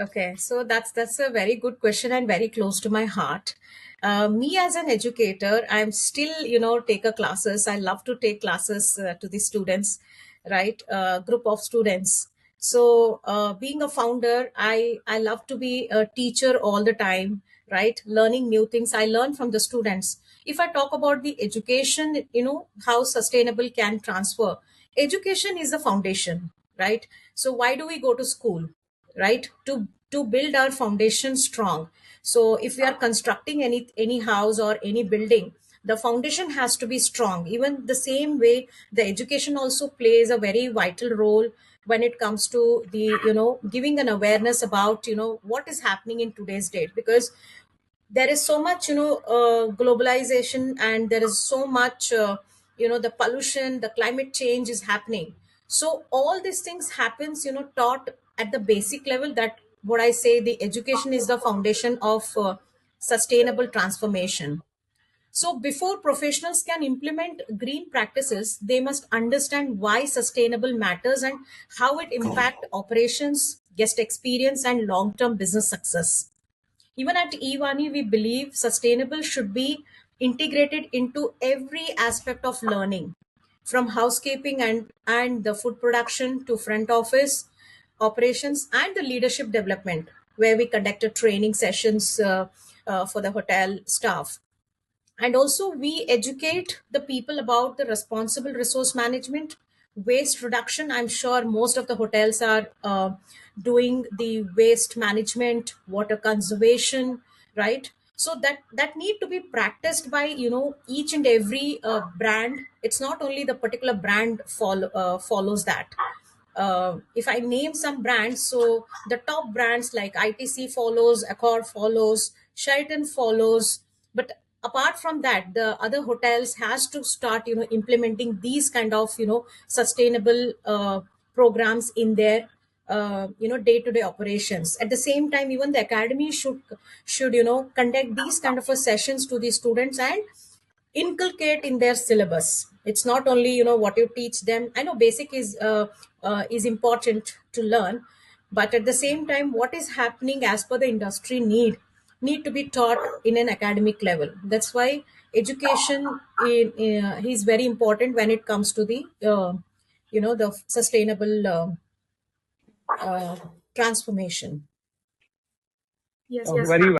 Okay, so that's a very good question and very close to my heart. Me as an educator, I'm still, take a classes. I love to take classes to the students, right? Group of students. So, being a founder, I love to be a teacher all the time, right? Learning new things. I learn from the students. If I talk about the education, how sustainable can transfer. Education is the foundation, right? So, why do we go to school? Right, to build our foundation strong. So if we are constructing any house or any building, the foundation has to be strong. Even the same way, the education also plays a very vital role when it comes to the giving an awareness about what is happening in today's date, because there is so much globalization, and there is so much the pollution, the climate change is happening. So all these things happens taught at the basic level. That what I say, the education is the foundation of sustainable transformation. So before professionals can implement green practices, they must understand why sustainable matters and how it impact operations, guest experience, and long term business success. Even at Ewani, we believe sustainable should be integrated into every aspect of learning, from housekeeping and the food production to front office operations and the leadership development, where we conducted training sessions for the hotel staff. And also, we educate the people about the responsible resource management, waste reduction. I'm sure most of the hotels are doing the waste management, water conservation, right? So that need to be practiced by each and every brand. It's not only the particular brand follows that. If I name some brands, so the top brands like ITC follows, Accor follows, Sheraton follows. But apart from that, the other hotels has to start implementing these kind of sustainable programs in their day-to-day operations. At the same time, even the academy should conduct these kind of a sessions to the students and inculcate in their syllabus. It's not only what you teach them. I know basic is important to learn, but at the same time, what is happening as per the industry need to be taught in an academic level. That's why education is very important when it comes to the the sustainable transformation. Very